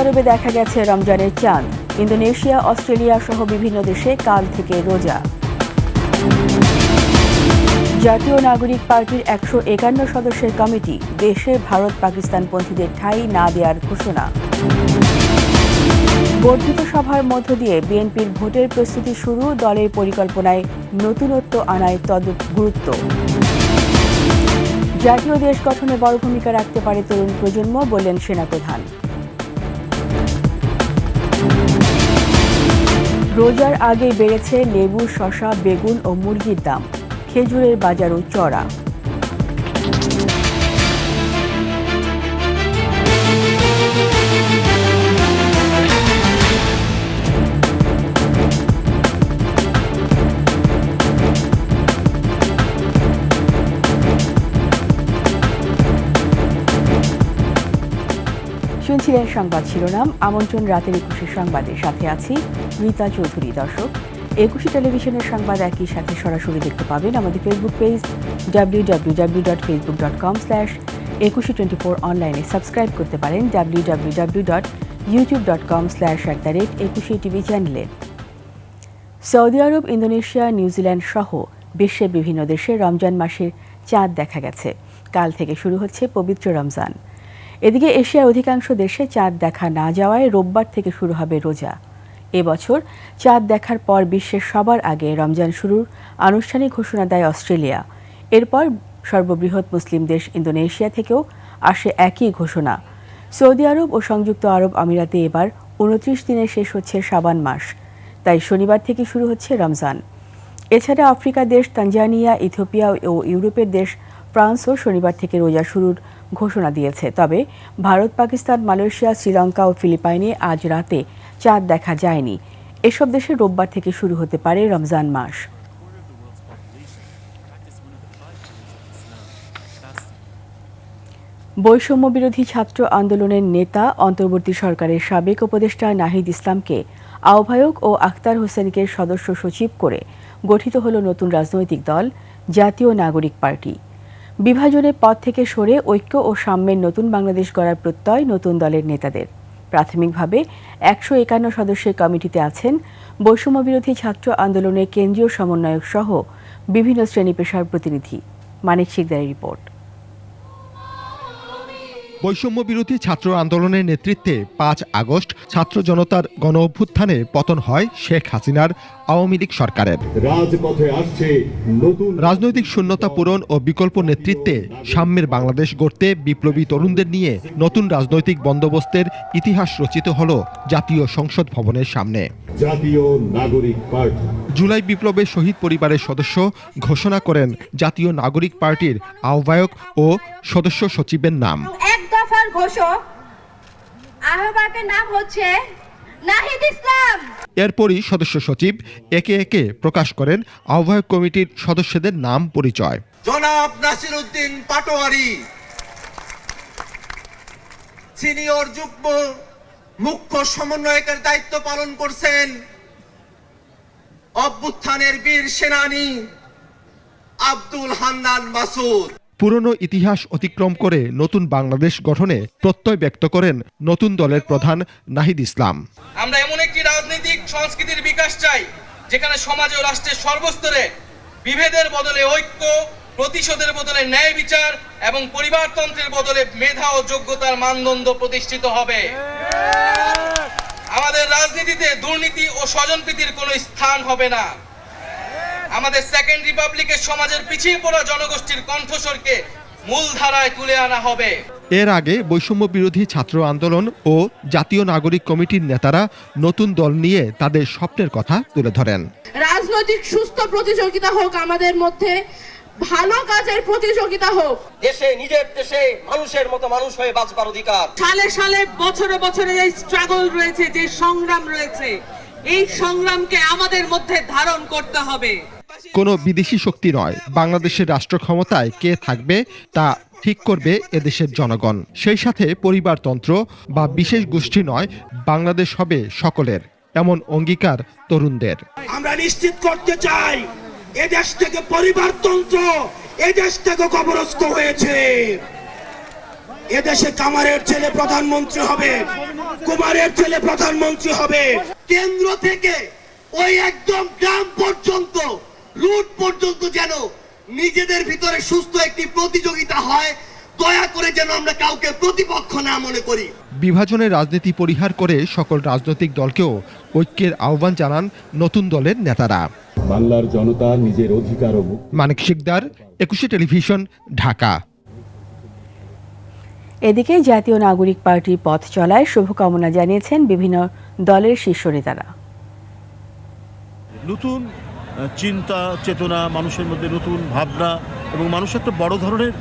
আরবে দেখা গেছে রমজানের চাঁদ। ইন্দোনেশিয়া, অস্ট্রেলিয়া সহ বিভিন্ন দেশে কাল থেকে রোজা। জাতীয় নাগরিক পার্টির 151 সদস্যের কমিটি দেশে ভারত পাকিস্তানপন্থীদের ঠাঁই না দেওয়ার ঘোষণা। বর্ধিত সভার মধ্য দিয়ে বিএনপির ভোটের প্রস্তুতি শুরু, দলের পরিকল্পনায় নতুনত্ব আনায় গুরুত্ব। জাতীয় দেশ গঠনে বড় ভূমিকা রাখতে পারে তরুণ প্রজন্ম, বললেন সেনাপ্রধান। রোজার আগে বেড়েছে লেবু, শসা, বেগুন ও মুরগির দাম। খেজুরের বাজারও চড়া। শুনছিলেন সংবাদ শিরোনাম। আমন্ত্রণ রাতের 21 সংবাদের সাথে আছি রীতা চৌধুরী। দর্শক, 21 টেলিভিশনের সংবাদ একই সাথে সরাসরি দেখতে পাবেন আমাদের ফেসবুক পেজ www.facebook.com/2124 অনলাইনে সাবস্ক্রাইব করতে পারেন www.youtube.com/@21TV চ্যানেলে। সৌদি আরব, ইন্দোনেশিয়া, নিউজিল্যান্ড সহ বিশ্বের বিভিন্ন দেশে রমজান মাসের চাঁদ দেখা গেছে। কাল থেকে শুরু হচ্ছে পবিত্র রমজান। এদিকে এশিয়ার অধিকাংশ দেশে চাঁদ দেখা না যাওয়ায় রোববার থেকে শুরু হবে রোজা। এবছর চাঁদ দেখার পর বিশ্বের সবার আগে রমজান শুরুর আনুষ্ঠানিক ঘোষণা দেয় অস্ট্রেলিয়া। এরপর সর্ববৃহৎ মুসলিম দেশ ইন্দোনেশিয়া থেকেও আসে একই ঘোষণা। সৌদি আরব ও সংযুক্ত আরব আমিরাতে এবার 29 দিনে শেষ হচ্ছে শাবান মাস, তাই শনিবার থেকে শুরু হচ্ছে রমজান। এছাড়া আফ্রিকার দেশ তানজানিয়া, ইথিওপিয়া ও ইউরোপের দেশ ফ্রান্সও শনিবার থেকে রোজা শুরুর ঘোষণা দিয়েছে। তবে ভারত, পাকিস্তান, মালয়েশিয়া, শ্রীলঙ্কা ও ফিলিপাইনে আজ রাতে চাঁদ দেখা যায়নি। এসব দেশে রোববার থেকে শুরু হতে পারে রমজান মাস। বৈষম্য বিরোধী ছাত্র আন্দোলনের নেতা, অন্তর্বর্তী সরকারের সাবেক উপদেষ্টা নাহিদ ইসলামকে আহ্বায়ক ও আখতার হোসেনকে সদস্য সচিব করে গঠিত হল নতুন রাজনৈতিক দল জাতীয় নাগরিক পার্টি। বিভাজনের পথ থেকে সরে ঐক্য ও সাম্যের নতুন বাংলাদেশ গড়ার প্রত্যয় নতুন দলের নেতাদের। প্রাথমিকভাবে 151 সদস্যের কমিটিতে আছেন বৈষম্য বিরোধী ছাত্র আন্দোলনের কেন্দ্রীয় সমন্বয়ক সহ বিভিন্ন শ্রেণী পেশার প্রতিনিধি। মানিক শিকদারের রিপোর্ট। বৈষম্য বিরোধী ছাত্র আন্দোলনের নেতৃত্বে 5 আগস্ট ছাত্র জনতার গণ অভ্যুত্থানে পতন হয় শেখ হাসিনার আওয়ামী লীগ সরকারের। রাজনৈতিক শূন্যতা পূরণ ও বিকল্প নেতৃত্বে সাম্যের বাংলাদেশ গড়তে বিপ্লবী তরুণদের নিয়ে নতুন রাজনৈতিক বন্দোবস্তের ইতিহাস রচিত হল জাতীয় সংসদ ভবনের সামনে। জাতীয় নাগরিক পার্টি জুলাই বিপ্লবে শহীদ পরিবারের সদস্য ঘোষণা করেন জাতীয় নাগরিক পার্টির আহ্বায়ক ও সদস্য সচিবের নাম। ঘোষক আহ্বায়কের নাম হচ্ছে নাহিদ ইসলাম। এরপরই সদস্য সচিব একে একে প্রকাশ করেন আহ্বায়ক কমিটির সদস্যদের নাম পরিচয়। জনাব নাসিরউদ্দিন পাটোয়ারি সিনিয়র যুগ্ম মুখ্য সমন্বয়কের দায়িত্ব পালন করছেন অভ্যুত্থানের বীর সেনানী আব্দুল হান্নান মাসুদ। পুরনো ইতিহাস অতিক্রম করে নতুন বাংলাদেশ গঠনে প্রত্যয় ব্যক্ত করেন নতুন দলের প্রধান নাহিদ ইসলাম। আমরা এমন একটি রাজনৈতিক সংস্কৃতির বিকাশ চাই যেখানে সমাজ ও রাষ্ট্রের সর্বস্তরে বিভেদের বদলে ঐক্য, প্রতিশোধের বদলে ন্যায় বিচার এবং পরিবারতন্ত্রের বদলে মেধা ও যোগ্যতার মানদণ্ড প্রতিষ্ঠিত হবে। আমাদের রাজনীতিতে দুর্নীতি ও স্বজনপ্রীতির কোনো স্থান হবে না। আমাদের সেকেন্ড রিপাবলিকের সমাজের পিছিয়ে পড়া জনগোষ্ঠীর কণ্ঠস্বরকে মূলধারায় তুলে আনা হবে। এর আগে বৈষম্য বিরোধী ছাত্র আন্দোলন ও জাতীয় নাগরিক কমিটির নেতারা নতুন দল নিয়ে তাদের স্বপ্নের কথা তুলে ধরেন। রাজনৈতিক সুস্থ প্রতিযোগিতা হোক, আমাদের মধ্যে ভালো কাজের প্রতিযোগিতা হোক। দেশে, নিজের দেশে মানুষের মতো মানুষ হয়ে বাঁচবার অধিকার। সালে সালে বছরে বছরে এই স্ট্রাগল রয়েছে, যে সংগ্রাম রয়েছে, এই সংগ্রামকে আমাদের মধ্যে ধারণ করতে হবে। কোনো বিদেশি শক্তি নয়, বাংলাদেশের রাষ্ট্র ক্ষমতায় কে থাকবে তা ঠিক করবে এদেশের জনগণ। সেই সাথে পরিবারতন্ত্র বা বিশেষ গোষ্ঠী নয়, বাংলাদেশ হবে সকলের, এমন অঙ্গীকার তরুণদের। আমরা নিশ্চিত করতে চাই এদেশ থেকে পরিবারতন্ত্র এদেশ থেকে কবরস্থ হয়েছে। এদেশে কামারের ছেলে প্রধানমন্ত্রী হবে, কুমারের ছেলে প্রধানমন্ত্রী হবে। কেন্দ্র থেকে ওই একদম গ্রাম পর্যন্ত, রুট পর্যন্ত যেন নিজেদের ভিতরে সুস্থ একটি প্রতিযোগিতা হয়। দয়া করে যেন আমরা কাউকে প্রতিপক্ষ না মনে করি। বিভাজনের রাজনীতি পরিহার করে সকল রাজনৈতিক দলকেও ঐক্যের আহ্বান জানান নতুন দলের নেতারা। বাংলার জনতা নিজের অধিকার ও মানিক শিকদার, 21 টেলিভিশন, ঢাকা। এদিকে জাতীয় নাগরিক পার্টির পথ চলায় শুভকামনা জানিয়েছেন বিভিন্ন দলের শীর্ষ নেতারা। নতুন চিন্তা চেতনা, মানুষের মধ্যে নতুন ভাবনা এবং মানুষ একটা বড় ধরনের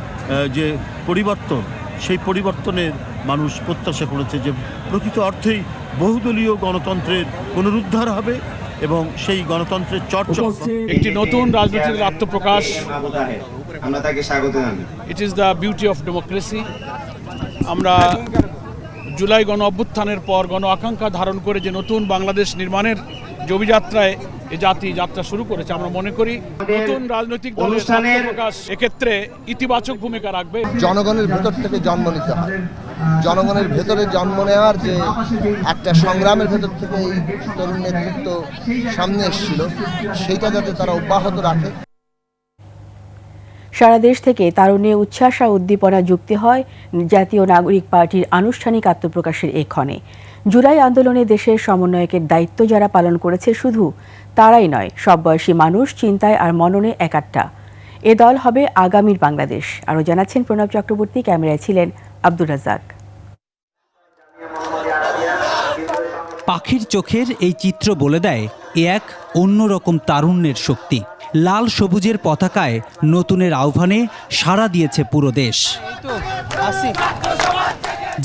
যে পরিবর্তন, সেই পরিবর্তনের মানুষ প্রত্যাশা করেছে যে প্রকৃত অর্থেই বহুদলীয় গণতন্ত্রের পুনরুদ্ধার হবে এবং সেই গণতন্ত্রের চর্চা, একটি নতুন রাজনৈতিক আত্মপ্রকাশ। আমরা তাকে স্বাগত জানাই। It is the beauty of democracy. আমরা জুলাই গণ অভ্যুত্থানের পর গণ আকাঙ্ক্ষা ধারণ করে যে নতুন বাংলাদেশ নির্মাণের যে অভিযাত্রায় এই জাতি যাত্রা শুরু করেছে, আমরা মনে করি নতুন রাজনৈতিক দলের আত্মপ্রকাশ এক্ষেত্রে ইতিবাচক ভূমিকা রাখবে। জনগণের ভেতর থেকে জন্ম নিতে হয়, জনগণের ভেতরে জন্ম নেওয়ার যে একটা সংগ্রামের ভেতর থেকে এই তরুণ নেতৃত্ব সামনে এসেছিল, সেইটা যাতে তারা অব্যাহত রাখে। সারা দেশ থেকে তারুণ্যে উচ্ছ্বাস আর উদ্দীপনা যুক্তি হয় জাতীয় নাগরিক পার্টির আনুষ্ঠানিক আত্মপ্রকাশের এই ক্ষণে। জুলাই আন্দোলনে দেশের সমন্বয়কের দায়িত্ব যারা পালন করেছে, শুধু তারাই নয়, সব বয়সী মানুষ চিন্তায় আর মননে একাট্টা। এ দল হবে আগামীর বাংলাদেশ। আরও জানাচ্ছেন প্রণব চক্রবর্তী, ক্যামেরায় ছিলেন আব্দুর রাজ্জাক। পাখির চোখের এই চিত্র বলে দেয় এ এক অন্যরকম তারুণ্যের শক্তি। লাল সবুজের পতাকায় নতুনের আহ্বানে সাড়া দিয়েছে পুরো দেশ।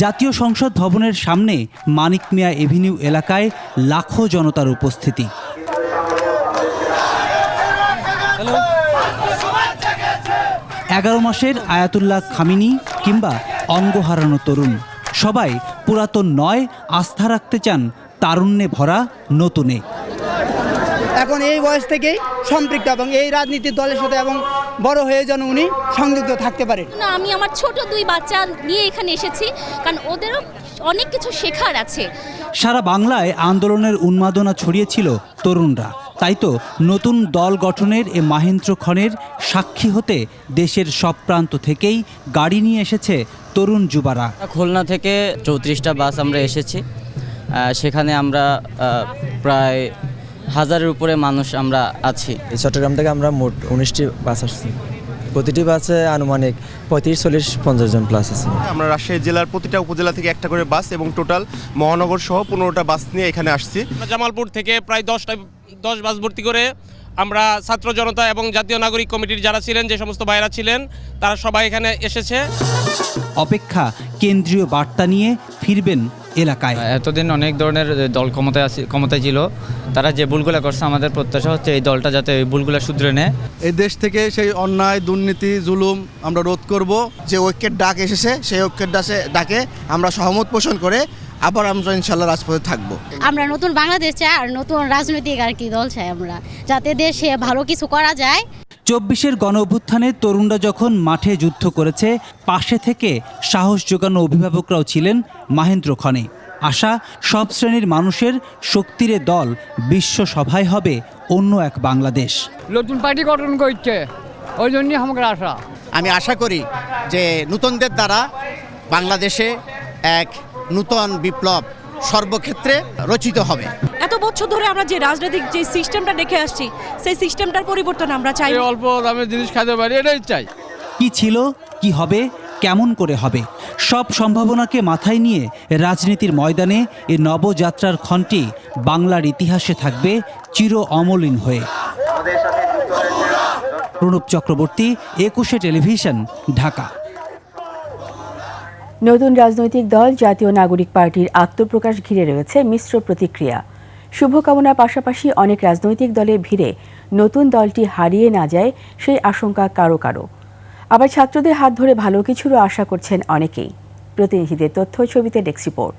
জাতীয় সংসদ ভবনের সামনে মানিক মিয়া এভিনিউ এলাকায় লাখো জনতার উপস্থিতি। 11 মাসের আয়াতুল্লাহ খামিনি কিংবা অঙ্গ হারানো তরুণ, সবাই পুরাতন নয়, আস্থা রাখতে চান তারুণ্যে ভরা নতুনে। এখন এই বয়স থেকেই সম্পৃক্ত এবং এই রাজনীতির দলের সাথে এবং বড় হয়ে যেন উনি সংযুক্ত থাকতে পারেন। না, আমি আমার ছোট 2 বাচ্চা নিয়ে এখানে এসেছি, কারণ ওদেরও অনেক কিছু শেখার আছে। সারা বাংলায় আন্দোলনের উন্মাদনা ছড়িয়েছিল তরুণরা, তাই তো নতুন দল গঠনের এ মাহেন্দ্রক্ষণের সাক্ষী হতে দেশের সব প্রান্ত থেকেই গাড়ি নিয়ে এসেছে তরুণ যুবারা। খুলনা থেকে 34টা বাস আমরা এসেছি। সেখানে আমরা প্রায় 1000-এর উপরে মানুষ আমরা আছি। চট্টগ্রাম থেকে আমরা মোট 19টি বাস আসছি। প্রতিটি বাসে আনুমানিক 35-40-50 জন প্লাস আছে। আমরা রাজশাহী জেলার প্রতিটা উপজেলা থেকে একটা করে বাস এবং টোটাল মহানগর সহ 15টা বাস নিয়ে এখানে আসছি। জামালপুর থেকে প্রায় 10 বাস ভর্তি করে আমরা ছাত্র জনতা এবং জাতীয় নাগরিক কমিটির যারা ছিলেন, যে সমস্ত ভাইরা ছিলেন, তারা সবাই এখানে এসেছে। অপেক্ষা কেন্দ্রীয় বার্তা নিয়ে ফিরবেন এলাকায়। এতদিন অনেক ধরনের দল ক্ষমতায় ছিল, তারা যে ভুলগুলো করছে, আমাদের প্রত্যাশা হচ্ছে এই দলটা যাতে এই ভুলগুলো শুধরে নেয়। এই দেশ থেকে সেই অন্যায়, দুর্নীতি, জুলুম আমরা রোধ করব। যে ঐক্যের ডাক এসেছে, সেই ঐক্যের ডাকে আমরা সহমত পোষণ করে আবার আমরা ইনশাল্লাহ রাজপথে থাকবো। আমরা নতুন বাংলাদেশ চাই আর নতুন রাজনৈতিক দল চাই আমরা, যাতে দেশে ভালো কিছু করা যায়। 24-এর গণ অভ্যুত্থানে তরুণরা যখন মাঠে যুদ্ধ করেছে, পাশে থেকে সাহস জোগানো অভিভাবকরাও ছিলেন মাহেন্দ্রক্ষণে। আশা, সব শ্রেণীর মানুষের শক্তির দল বিশ্ব সভায় হবে অন্য এক বাংলাদেশ। নতুন পার্টি গঠন করছে, ওই জন্যই আমার আশা। আমি আশা করি যে নতুনদের দ্বারা বাংলাদেশে এক নূতন বিপ্লব সর্বক্ষেত্রে রচিত হবে। এত বছর ধরে আমরা যে রাজনৈতিক যে সিস্টেমটা দেখে আসছি, সেই সিস্টেমটার পরিবর্তন আমরা চাই। অল্প দামে জিনিস খাইতে পারি, এটাই চাই। কি ছিল, কি হবে, কেমন করে হবে, সব সম্ভাবনাকে মাথায় নিয়ে রাজনীতির ময়দানে এ নবযাত্রার ক্ষণটি বাংলার ইতিহাসে থাকবে চির অমলিন হয়ে। প্রণব চক্রবর্তী, 21 টেলিভিশন, ঢাকা। নতুন রাজনৈতিক দল জাতীয় নাগরিক পার্টির আত্মপ্রকাশ ঘিরে রয়েছে মিশ্র প্রতিক্রিয়া। শুভকামনার পাশাপাশি অনেক রাজনৈতিক দলের ভিড়ে নতুন দলটি হারিয়ে না যায় সেই আশঙ্কা কারো কারো। আবার ছাত্রদের হাত ধরে ভালো কিছুরও আশা করছেন অনেকেই। প্রতিনিধিদের তথ্য ছবিতে ডেস্ক রিপোর্ট।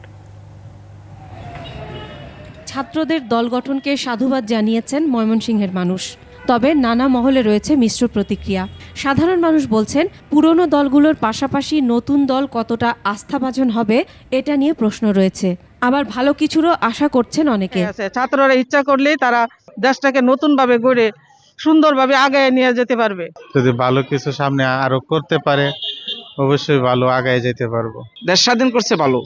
ছাত্রদের দল গঠনকে সাধুবাদ জানিয়েছেন ময়মনসিংহের মানুষ, তবে নানা মহলে রয়েছে মিশ্র প্রতিক্রিয়া। সাধারণ মানুষ বলছেন, পুরনো দলগুলোর পাশাপাশি নতুন দল কতটা আস্থাভাজন হবে এটা নিয়ে প্রশ্ন রয়েছে। আবার ভালো কিছুরও আশা করছেন অনেকে। ছাত্ররা ইচ্ছা করলেই তারা দেশটাকে নতুনভাবে গড়ে সুন্দরভাবে আগায় নিয়ে যেতে পারবে। যদি ভালো কিছু সামনে আরো করতে পারে অবশ্যই ভালো আগায় যেতে পারবো। দেশ স্বাধীন করছে ভালো,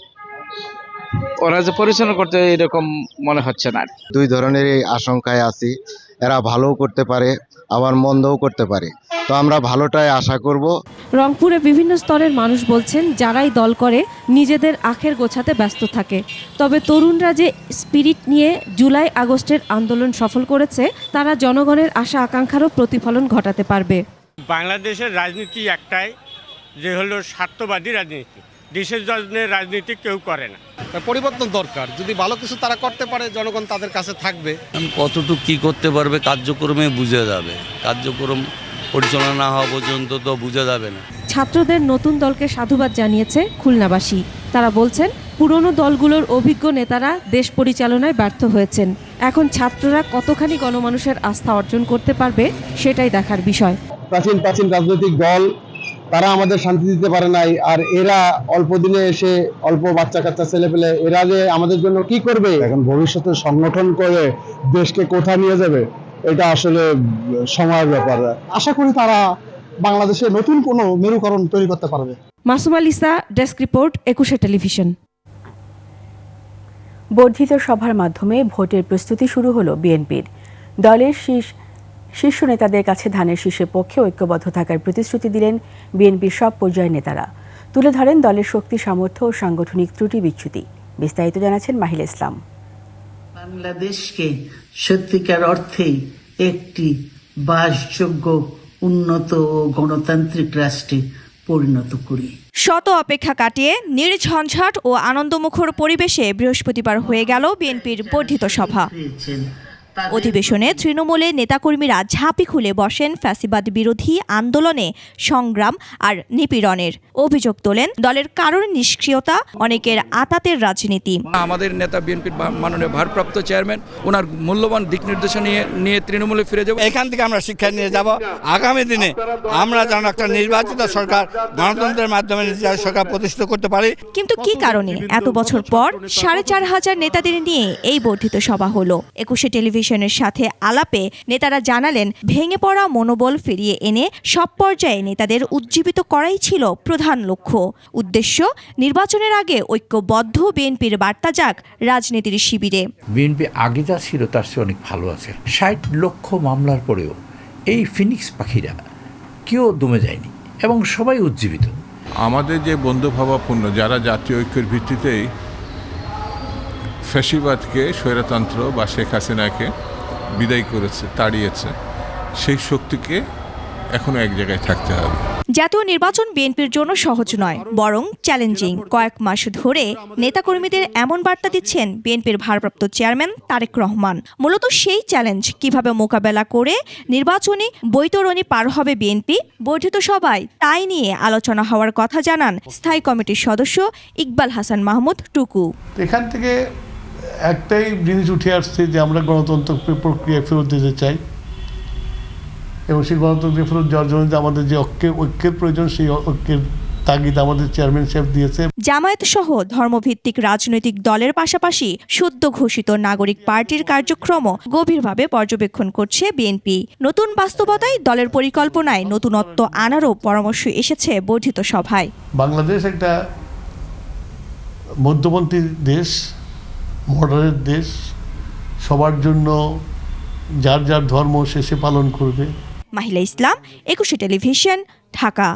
ওরা যে পরিচালনা করতে এরকম মনে হচ্ছে না। দুই ধরনের আশঙ্কায় আছি, এরা ভালোও করতে পারে আবার মন্দও করতে পারে, তো আমরা ভালোটাই আশা করব। রংপুরে বিভিন্ন স্তরের মানুষ বলছেন যারাই দল করে নিজেদের আখের গোছাতে ব্যস্ত থাকে, তবে তরুণরা যে স্পিরিট নিয়ে জুলাই আগস্টের আন্দোলন সফল করেছে তারা জনগণের আশা আকাঙ্ক্ষারও প্রতিফলন ঘটাতে পারবে। বাংলাদেশের রাজনীতি একটাই, যে হলো স্বার্থবাদী রাজনীতি। দেশের জন্য রাজনীতি কেউ করে না। পরিবর্তন দরকার, যদি ভালো কিছু তারা করতে পারে জনগণ তাদের কাছে থাকবে। কতটুকু কি করতে পারবে কার্যক্রমে বুঝে যাবে, কার্যক্রম পরিচালনা না হওয়া পর্যন্ত তো বুঝে যাবে না। ছাত্রদের নতুন দলকে সাধুবাদ জানিয়েছে খুলনাবাসী। তারা বলছেন পুরনো দলগুলোর অভিজ্ঞ নেতারা দেশ পরিচালনায় ব্যর্থ হয়েছেন, এখন ছাত্ররা কতখানি গণমানুষের আস্থা অর্জন করতে পারবে সেটাই দেখার বিষয়। প্রাচীন রাজনৈতিক দল তারা আমাদের শান্তি দিতে পারে নাই, আর এরা অল্প দিনে এসে অল্প বাচ্চা কাচ্চা ছেলে পেলে এরা যে আমাদের জন্য কি করবে, এখন ভবিষ্যতে সংগঠন করে দেশকে কোথায় নিয়ে যাবে এটা আসলে সময়ের ব্যাপার। আশা করি তারা বাংলাদেশে নতুন কোনো মেরুকরণ তৈরি করতে পারবে। Masuma Lisa, desk report, 21 television. বর্ধিত সভার মাধ্যমে ভোটের প্রস্তুতি শুরু হলো বিএনপির। দলের শীর্ষ নেতাদের কাছে ধানের শীষের পক্ষে ঐক্যবদ্ধ থাকার প্রতিশ্রুতি দিলেন বিএনপির সব পর্যায়ের নেতারা। তুলে ধরেন দলের শক্তি, সামর্থ্য ও সাংগঠনিক ত্রুটি বিচ্যুতি। বিস্তারিত জানাচ্ছেন মাহিলা ইসলাম। বাংলাদেশকে সত্যিকার অর্থেই একটি বাসযোগ্য, উন্নত ও গণতান্ত্রিক রাষ্ট্রে পরিণত করি। শত অপেক্ষা কাটিয়ে নির্ঝঞ্ঝাট ও আনন্দমুখর পরিবেশে বৃহস্পতিবার হয়ে গেল বিএনপির বর্ধিত সভা। অধিবেশনে তৃণমূলের নেতাকর্মীরা ঝাঁপি খুলে বসেন ফ্যাসিবাদ বিরোধী আন্দোলনে, সংগ্রাম আর নিপীড়নের। অভিযোগ তোলেন দলের কারোর নিষ্ক্রিয়তা, অনেকের আতাতের রাজনীতি। আমাদের নেতা বিএনপির মাননীয় ভারপ্রাপ্ত চেয়ারম্যান ওনার মূল্যবান দিক নির্দেশনা নিয়ে তৃণমূলে ফিরে যাব। এখান থেকে আমরা শিক্ষা নিয়ে যাব, আগামী দিনে আমরা যেন একটা নির্বাচিত সরকার, গণতন্ত্রের মাধ্যমে সরকার প্রতিষ্ঠা করতে পারি। কিন্তু কি কারণে এত বছর পর 4,500 নেতাদের নিয়ে এই বর্ধিত সভা হলো? 21 টেলিভিশনের সাথে আলাপে নেতারা জানালেন ভেঙে পড়া মনোবল ফিরিয়ে এনে সব পর্যায়ে নেতাদের উজ্জীবিত করাই ছিল প্রধান লক্ষ্য। উদ্দেশ্য নির্বাচনের আগে ঐক্যবদ্ধ বিএনপির বার্তা যাক রাজনীতির শিবিরে। বিএনপি আগে যা ছিল তার চেয়ে অনেক ভালো আছে। 60 লক্ষ মামলার পরেও এই ফিনিক্স পাখিরা কেউ দমে যায়নি এবং সবাই উজ্জীবিত। আমাদের যে বন্ধুভাবাপূর্ণ যারা জাতীয় ঐক্যের ভিত্তিতেই ফ্যাসিবাদকে, স্বৈরতন্ত্র বা শেখ হাসিনাকে বিদায় করেছে, তাড়িয়েছে, সেই শক্তিকে এখনো এক জায়গায় থাকতে হবে। জাতীয় নির্বাচন বিএনপির জন্য সহজ নয়, বরং চ্যালেঞ্জিং। কয়েক মাস ধরে নেতাকর্মীদের এমন বার্তা দিচ্ছেন বিএনপির ভারপ্রাপ্ত চেয়ারম্যান তারেক রহমান। মূলত সেই চ্যালেঞ্জ কিভাবে মোকাবেলা করে নির্বাচনী বৈতরণী পার হবে বিএনপি। বর্ধিত সভায় তাই নিয়ে আলোচনা হওয়ার কথা জানান স্থায়ী কমিটির সদস্য ইকবাল হাসান মাহমুদ টুকু। এখান থেকে একটাই জিনিস উঠে আসছে যে আমরা গণতন্ত্র প্রক্রিয়া ফেরত দিতে চাই, এবং সেই গণতন্ত্র ফেরত যাওয়ার জন্য আমাদের যে ঐক্যের প্রয়োজন, সেই ঐক্যের তাগিদ আমাদের চেয়ারম্যান সাহেব দিয়েছে। জামায়াত সহ ধর্মভিত্তিক রাজনৈতিক দলের পাশাপাশি সদ্য ঘোষিত নাগরিক পার্টির কার্যক্রম গভীরভাবে পর্যবেক্ষণ করছে বিএনপি। নতুন বাস্তবতায় দলের পরিকল্পনায় নতুনত্ব আনারও পরামর্শ এসেছে বর্ধিত সভায়। বাংলাদেশ একটা মধ্যপন্থী দেশ, মডারেট দেশ, সবার জন্য যার যার ধর্ম শেষে পালন করবে। মাহিলা ইসলাম, 21 টেলিভিশন, ঢাকা।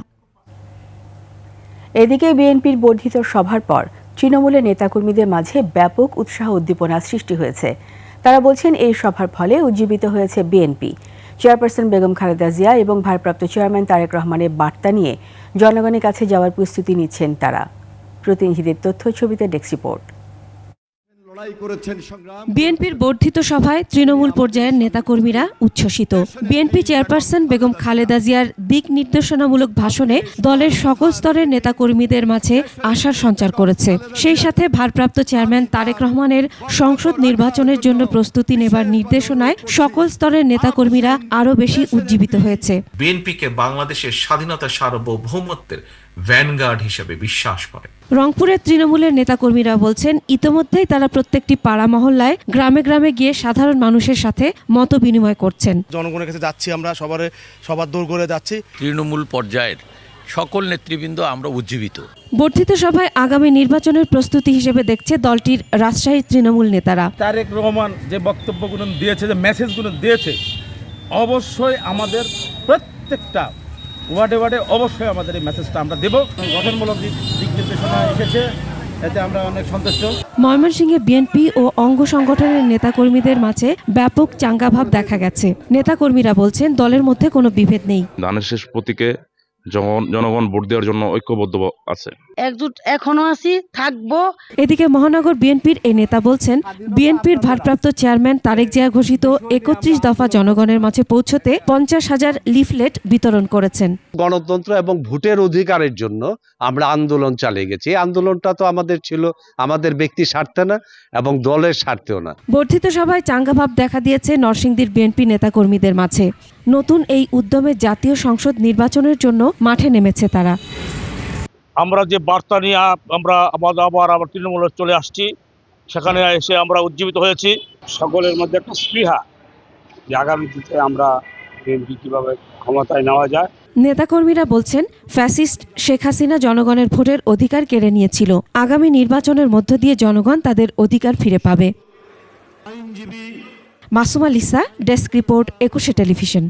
এদিকে বিএনপির বর্ধিত সভার পর তৃণমূলের নেতাকর্মীদের মাঝে ব্যাপক উৎসাহ উদ্দীপনা সৃষ্টি হয়েছে। তারা বলছেন এই সভার ফলে উজ্জীবিত হয়েছে বিএনপি। চেয়ারপারসন বেগম খালেদা জিয়া এবং ভারপ্রাপ্ত চেয়ারম্যান তারেক রহমানের বার্তা নিয়ে জনগণের কাছে যাওয়ার প্রস্তুতি নিচ্ছেন তারা। প্রতিনিধিদের তথ্য ছবিতে ডেস্ক রিপোর্ট। বিএনপির বর্ধিত সভায় তৃণমূল পর্যায়ের নেতাকর্মীরা উচ্ছ্বসিত। বিএনপি চেয়ারপারসন বেগম খালেদা জিয়ার দিক নির্দেশনামূলক ভাষণে দলের সকল স্তরের নেতাকর্মীদের মাঝে আশার সঞ্চার করেছে। সেই সাথে ভারপ্রাপ্ত চেয়ারম্যান তারেক রহমানের সংসদ নির্বাচনের জন্য প্রস্তুতি নেবার নির্দেশনায় সকল স্তরের নেতাকর্মীরা আরও বেশি উজ্জীবিত হয়েছে। বিএনপিকে বাংলাদেশের স্বাধীনতা, সার্বভৌমত্বের ভ্যানগার্ড হিসেবে বিশ্বাস করে। রংপুরের তৃণমূলের নেতাকর্মীরা বলছেন ইতোমধ্যেই তারা প্রত্যেকটি পাড়া মহল্লায় গ্রামে গ্রামে গিয়ে সাধারণ মানুষের সাথে মত বিনিময় করছেন। জনগণের কাছে যাচ্ছি, আমরা সবার দৌড় করে যাচ্ছি। তৃণমূল পর্যায়ের সকল নেতৃবৃন্দ আমরা উজ্জীবিত। বর্ধিত সভায় আগামী নির্বাচনের প্রস্তুতি হিসেবে দেখছে দলটির রাজশাহী তৃণমূল নেতারা। তারেক রহমান যে বক্তব্যগুলো দিয়েছে, যে মেসেজগুলো দিয়েছে, অবশ্যই আমাদের প্রত্যেকটা ওয়ার্ডে ওয়ার্ডে অবশ্যই আমাদের এই মেসেজটা আমরা দেব। গঠনমূলক দিক নির্দেশনা এসেছে, এতে আমরা অনেক সন্তুষ্ট। ময়মনসিংহে বিএনপি ও অঙ্গ সংগঠনের নেতাকর্মীদের মাঝে ব্যাপক চাঙ্গাভাব দেখা গেছে। নেতাকর্মীরা বলছেন দলের মধ্যে কোনো বিভেদ নেই। ধানের শেষ প্রতীকে জনগণ ভোট দেওয়ার জন্য ঐক্যবদ্ধ আছে, একজোট এখনো আছি, থাকবো। এদিকে মহানগর বিএনপির এই নেতা বলছেন বিএনপির ভারপ্রাপ্ত চেয়ারম্যান তারেক জিয়া ঘোষিত 31 দফা জনগণের মাঝে পৌঁছতে 50,000 লিফলেট বিতরণ করেছেন। গণতন্ত্র এবং ভোটের অধিকারের জন্য আমরা আন্দোলন চালিয়ে গেছি। এই আন্দোলনটা তো আমাদের ছিল আমাদের ব্যক্তি স্বার্থে না এবং দলের স্বার্থেও না। বর্ধিত সভায় চাঙ্গাভাব দেখা দিয়েছে নরসিংদীর বিএনপি নেতাকর্মীদের মাঝে। নতুন এই উদ্যমে জাতীয় সংসদ নির্বাচনের জন্য মাঠে নেমেছে তারা। আমরা যে বার্তা নিয়ে আমরা আবার তৃণমূলে চলে আসছি, সেখানে এসে আমরা উজ্জীবিত হয়েছি। সকলের মধ্যে একটা স্পৃহা যে আগামীতে আমরা বিএনপি কিভাবে ক্ষমতায় নেওয়া যায়। নেতাকর্মীরা বলছেন ফ্যাসিস্ট শেখ হাসিনা জনগণের ভোটের অধিকার কেড়ে নিয়েছিল। আগামী নির্বাচনের মধ্য দিয়ে জনগণ তাদের অধিকার ফিরে পাবে। Masuma Lisa, desk report, 21 television.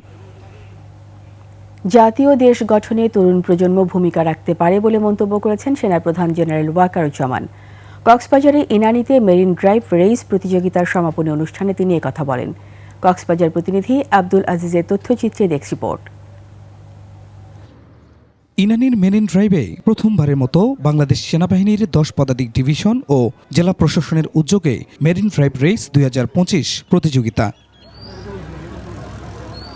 জাতীয় দেশ গঠনে তরুণ প্রজন্ম ভূমিকা রাখতে পারে বলে মন্তব্য করেছেন সেনাপ্রধান জেনারেল ওয়াকারুজ্জামান। কক্সবাজারে ইনানীতে মেরিন ড্রাইভ রেস প্রতিযোগিতার সমাপনী অনুষ্ঠানে তিনি একথা বলেন। কক্সবাজার প্রতিনিধি আব্দুল আজিজের তথ্যচিত্রে ডেস্ক রিপোর্ট। ইনানীর মেরিন ড্রাইভে প্রথমবারের মতো বাংলাদেশ সেনাবাহিনীর 10 পদাতিক ডিভিশন ও জেলা প্রশাসনের উদ্যোগে মেরিন ড্রাইভ রেস 2025 প্রতিযোগিতা।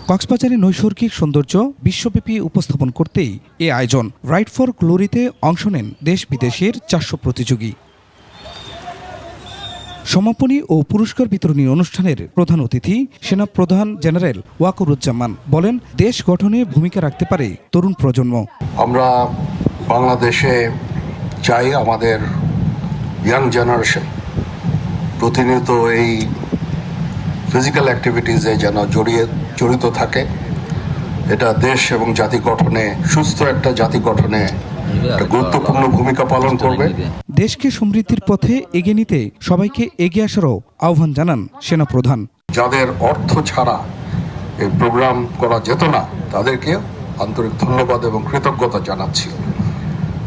কক্সবাজারের নৈসর্গিক সৌন্দর্য বিশ্বব্যাপী উপস্থাপন করতেই এ আয়োজন। রাইড ফর গ্লোরিতে অংশ নেন দেশ বিদেশের 400 প্রতিযোগী। সমাপনী ও পুরস্কার বিতরণী অনুষ্ঠানের প্রধান অতিথি সেনাপ্রধান জেনারেল ওয়াকারুজ্জামান বলেন, দেশ গঠনে ভূমিকা রাখতে পারে তরুণ প্রজন্ম। আমরা বাংলাদেশে চাই আমাদের ইয়াং জেনারেশন প্রতিনিয়ত এই ফিজিক্যাল অ্যাক্টিভিটিসে যেন জড়িত থাকে। এটা দেশ এবং জাতি গঠনে, সুস্থ একটা জাতি গঠনে গুরুত্বপূর্ণ ভূমিকা পালন করবে। দেশকে সমৃদ্ধির পথে এগিয়ে নিতে সবাইকে এগিয়ে আসারও আহ্বান জানান সেনাপ্রধান। যাদের অর্থ ছাড়া এই প্রোগ্রাম করা যেত না, তাদেরকে আন্তরিক ধন্যবাদ এবং কৃতজ্ঞতা জানাচ্ছি।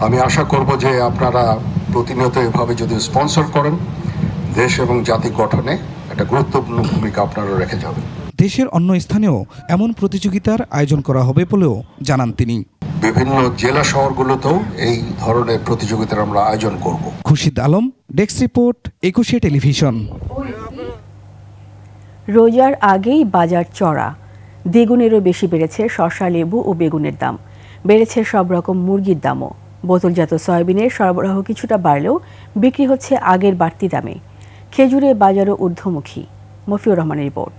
আমি আশা করব যে আপনারা প্রতিনিয়ত এভাবে যদি স্পন্সর করেন, দেশ এবং জাতি গঠনে একটা গুরুত্বপূর্ণ ভূমিকা আপনারা রেখে যাবেন। দেশের অন্য স্থানেও এমন প্রতিযোগিতার আয়োজন করা হবে বলেও জানান তিনি। বিভিন্ন জেলা শহরগুলোতেও এই ধরনের প্রতিযোগিতার আমরা আয়োজন করব। Khurshid Alam, desk report, 21 television. রোজার আগেই বাজার চড়া, দ্বিগুণেরও বেশি বেড়েছে শসা, লেবু ও বেগুনের দাম। বেড়েছে সব রকম মুরগির দামও। বোতলজাত সয়াবিনের সরবরাহ কিছুটা বাড়লেও বিক্রি হচ্ছে আগের বাড়তি দামে। খেজুরে বাজারও ঊর্ধ্বমুখী। মফিউর রহমানের রিপোর্ট।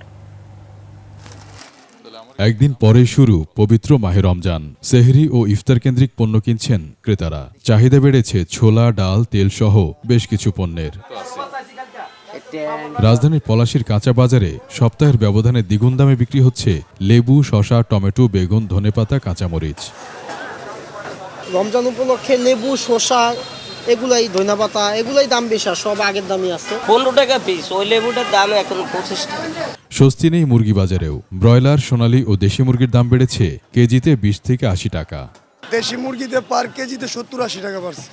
একদিন পরে শুরু পবিত্র মাহে রমজান। সেহরি ও ইফতার কেন্দ্রিক পণ্য কিনছেন ক্রেতারা। চাহিদা বেড়েছে ছোলা, ডাল, তেল সহ বেশ কিছু পণ্যের। রাজধানীর পলাশীর কাঁচা বাজারে সপ্তাহের ব্যবধানে দ্বিগুণ দামে বিক্রি হচ্ছে লেবু, শসা, টমেটো, বেগুন, ধনেপাতা, কাঁচামরিচ। রমজান উপলক্ষে লেবু, শসা, এগুলাই, ধনেপাতা, এগুলাই দাম বেশি, সব আগের দামই আছে। 15 টাকা পিস, ওই লেবুটার দাম এখন 25 টাকা। স্বস্তি নেই মুরগি বাজারেও। ব্রয়লার, সোনালী ও দেশি মুরগির দাম বেড়েছে কেজিতে 20 থেকে 80 টাকা। দেশি মুরগিতে পার কেজিতে 70-80 টাকা বাড়ছে,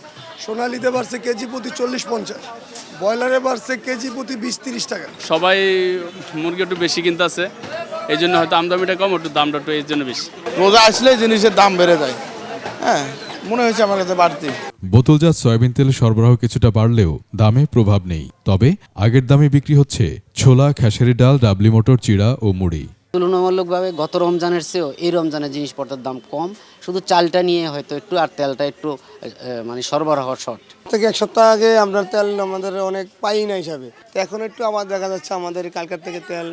সোনালীতে বাড়ছে কেজি প্রতি 40-50, ব্রয়লারে বাড়ছে কেজি প্রতি 20-30 টাকা। সবাই মুরগি একটু বেশি কিনতেছে, এই জন্য হয়তো আমদামিটা কম, একটু দামটা একটু এই জন্য বেশি। রোজা আসলে জিনিসের দাম বেড়ে যায়, হ্যাঁ মনে হয়েছে আমার কাছে বাড়তি। বোতলজাত সয়াবিন তেল সরবরাহ কিছুটা বাড়লেও দামে প্রভাব নেই। তবে আগের দামে বিক্রি হচ্ছে ছোলা, খেসারি ডাল, ডাবলি মটর, চিড়া ও মুড়ি। তুলনামূলকভাবে গত রমজানের চেয়েও এই রমজানের জিনিসপত্রের দাম কম, শুধু চালটা নিয়ে হয়তো একটু, আর তেলটা একটু মানে সরবরাহ শর্ট। থেকে এক সপ্তাহ আগে আমরা তেল আমাদের অনেক পাই না হিসাবে, এখন একটু আমার দেখা যাচ্ছে আমাদের কালকার থেকে তেল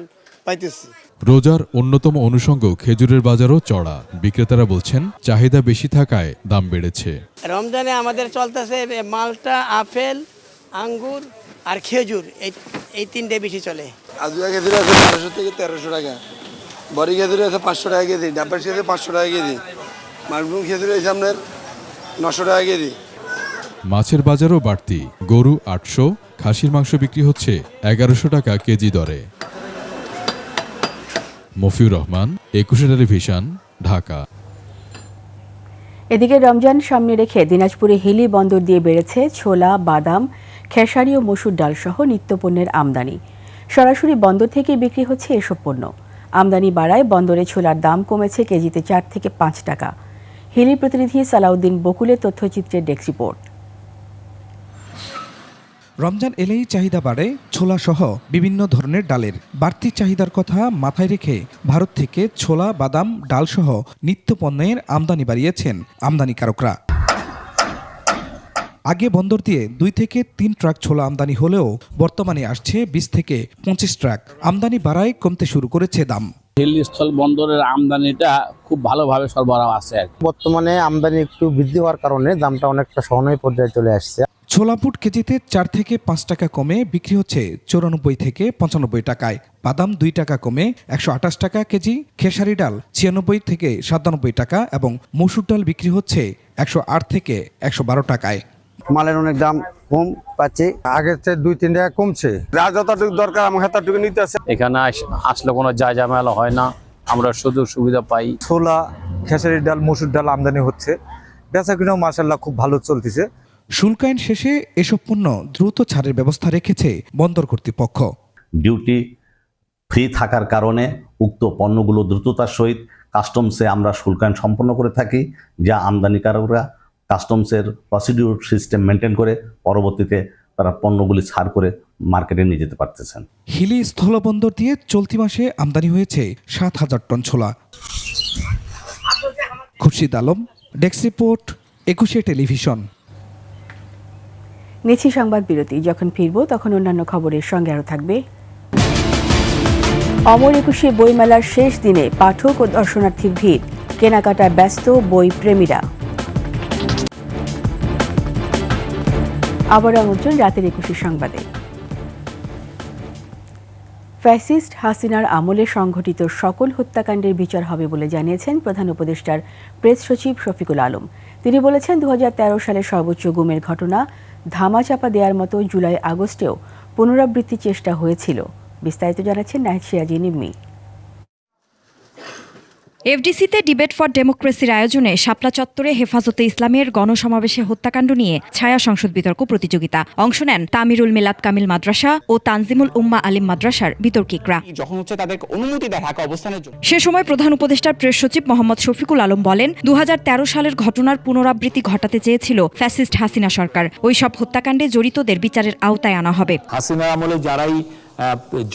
পাইতেছি। রোজার অন্যতম অনুষঙ্গ খেজুরের বাজারও চড়া। বিক্রেতারা বলছেন চাহিদা বেশি থাকায় দাম বেড়েছে। রমজানে আমাদের চলতেছে মালটা, আপেল, আঙ্গুর আর খেজুর, এই তিনটে বেশি চলে। আজুয়া খেজুর আছে 1200 থেকে 1300 টাকা, বড়ি খেজুর আছে 500 টাকা কেজি, ডাব্বার খেজুর 500 টাকা কেজি, মালভুম খেজুর আছে আপনার 900 টাকা কেজি। মাছের বাজারও বাড়তি। গরু 800, খাসির মাংস বিক্রি হচ্ছে 1100 টাকা কেজি দরে। মফিউর রহমান, একুশে টেলিভিশন, ঢাকা। এদিকে রমজান সামনে রেখে দিনাজপুরে হিলি বন্দর দিয়ে বেড়েছে ছোলা, বাদাম, খেসারি ও মসুর ডাল সহ নিত্যপণ্যের আমদানি। সরাসরি বন্দর থেকে বিক্রি হচ্ছে এসব পণ্য। আমদানি বাড়ায় বন্দরে ছোলার দাম কমেছে কেজিতে 4 থেকে 5 টাকা। হিলি প্রতিনিধি সালাউদ্দিন বকুলের তথ্যচিত্রের ডেস্ক রিপোর্ট। রমজান এলেই চাহিদা বাড়ে ছোলা সহ বিভিন্ন ধরনের ডালের। বাড়তি চাহিদার কথা মাথায় রেখে ভারত থেকে ছোলা, বাদাম, ডাল সহ নিত্যপণ্যের আমদানি বাড়িয়েছেন আমদানিকারকরা। আগে বন্দর দিয়ে 2 থেকে 3 ট্রাক ছোলা আমদানি হলেও বর্তমানে আসছে 20 থেকে 25 ট্রাক। আমদানি বাড়ায় কমতে শুরু করেছে দাম। হিলস্থল বন্দরের আমদানিটা খুব ভালোভাবে সরবরাহ আছে আর কি। বর্তমানে আমদানি একটু বৃদ্ধি হওয়ার কারণে দামটা অনেকটা সহনীয় পর্যায়ে চলে আসছে। ছোলা বুট কেজিতে 4 থেকে 5 টাকা কমে বিক্রি হচ্ছে 94 থেকে 95 টাকায়। বাদাম 2 টাকা কমে 128 টাকা কেজি। খেসারি ডাল 96 থেকে 97 টাকা এবং মসুর ডাল বিক্রি হচ্ছে 108 থেকে 112 টাকায়। মালের অনেক দাম কম পাচ্ছি, আগের চেয়ে 2-3 টাকা কমছে। যা যতটুকু দরকার আমার ততটুকু নিতে আছে। এখানে আসলে কোনো ঝামেলা হয় না, আমরা সুযোগ সুবিধা পাই। ছোলা, খেসারি ডাল, মসুর ডাল আমদানি হচ্ছে, বেচা কিনাও মাশাআল্লাহ খুব ভালো চলতেছে। শুল্ক আইন শেষে এসব পণ্য দ্রুত ছাড়ের ব্যবস্থা রেখেছে বন্দর কর্তৃপক্ষ। ডিউটি ফ্রি থাকার কারণে উক্ত পণ্যগুলো দ্রুততার সহিত কাস্টমসে আমরা শুল্কায়ন সম্পন্ন করে থাকি, যা আমদানিকারকরা কাস্টমসের প্রসিডিউর সিস্টেম মেনটেন করে পরবর্তীতে তারা পণ্যগুলি ছাড় করে মার্কেটে নিয়ে যেতে পারতেছেন। হিলি স্থলবন্দর দিয়ে চলতি মাসে আমদানি হয়েছে 7,000 টন ছোলা। খুরশিদ আলম, ডেস্ক রিপোর্ট, একুশে টেলিভিশন। নিচ্ছি সংবাদ বিরতি। যখন ফিরব তখন অন্যান্য খবরের সঙ্গে আরও থাকবে। অমর একুশে বইমেলার শেষ দিনে পাঠক ও দর্শনার্থীর ভিড়, কেনাকাটায় ব্যস্ত বই প্রেমীরা। আবার আমন্ত্রণ রাতের 21 সংবাদে। ফ্যাসিস্ট হাসিনার আমলে সংঘটিত সকল হত্যাকাণ্ডের বিচার হবে বলে জানিয়েছেন প্রধান উপদেষ্টার প্রেস সচিব শফিকুল আলম। তিনি বলেছেন 2013 সালে সর্বোচ্চ গুমের ঘটনা ধামাচাপা দেওয়ার মতো জুলাই আগস্টেও পুনরাবৃত্তির চেষ্টা হয়েছিল। বিস্তারিত জানাচ্ছেন নাহিদ সিরাজি নিম্মি। এফডিসিতে ডিবেট ফর ডেমোক্রেসির আয়োজনে শাপলা চত্বরে হেফাজতে ইসলামের গণসমাবেশে হত্যাকাণ্ড নিয়ে ছায়া সংসদ বিতর্ক প্রতিযোগিতা। অংশ নেন তামিরুল মিলাদ কামিল মাদ্রাসা ও তানজিমুল উম্মা আলিম মাদ্রাসার বিতর্কিকরা। সে সময় প্রধান উপদেষ্টার প্রেস সচিব মোহাম্মদ শফিকুল আলম বলেন, 2013 সালের ঘটনার পুনরাবৃত্তি ঘটাতে চেয়েছিল ফ্যাসিস্ট হাসিনা সরকার। ওই সব হত্যাকাণ্ডে জড়িতদের বিচারের আওতায় আনা হবে। হাসিনা আমলে যারাই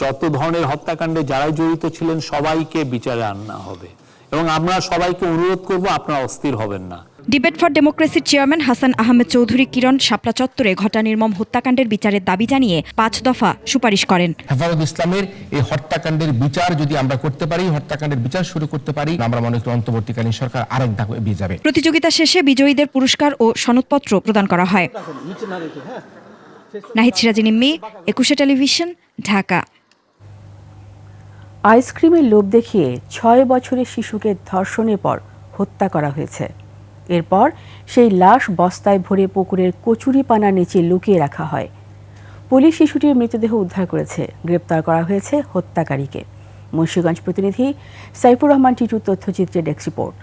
যত ধরনের হত্যাকাণ্ডে যারাই জড়িত ছিলেন সবাইকে বিচারে আনা হবে এবং আমরা সবাইকে অনুরোধ করব আপনারা অস্থির হবেন না। ডিবেট ফর ডেমোক্রেসির চেয়ারম্যান হাসান আহমেদ চৌধুরী কিরণ শাপলা চত্বরে ঘটা নির্মম হত্যাকাণ্ডের বিচারের দাবি জানিয়ে 5 দফা সুপারিশ করেন। হেফাজত ইসলামের এই হত্যাকাণ্ডের বিচার যদি আমরা করতে পারি, হত্যাকাণ্ডের বিচার শুরু করতে পারি, আমরা মনে করি অন্তর্বর্তীকালীন সরকার আরেক ধাপ এগিয়ে যাবে। প্রতিযোগিতা শেষে বিজয়ীদের পুরস্কার ও সনদপত্র প্রদান করা হয়। নাহিদ সিরাজি নিম্মি, একুশে টেলিভিশন, ঢাকা। আইসক্রিমের লোভ দেখিয়ে 6 বছরের শিশুকে ধর্ষণের পর হত্যা করা হয়েছে। এরপর সেই লাশ বস্তায় ভরে পুকুরের কচুরিপানার নিচে লুকিয়ে রাখা হয়। পুলিশ শিশুটির মৃতদেহ উদ্ধার করেছে। গ্রেপ্তার করা হয়েছে হত্যাকারীকে। মুন্সিগঞ্জ প্রতিনিধি সাইফুর রহমান টিটুর তথ্যচিত্রে ডেস্ক রিপোর্ট।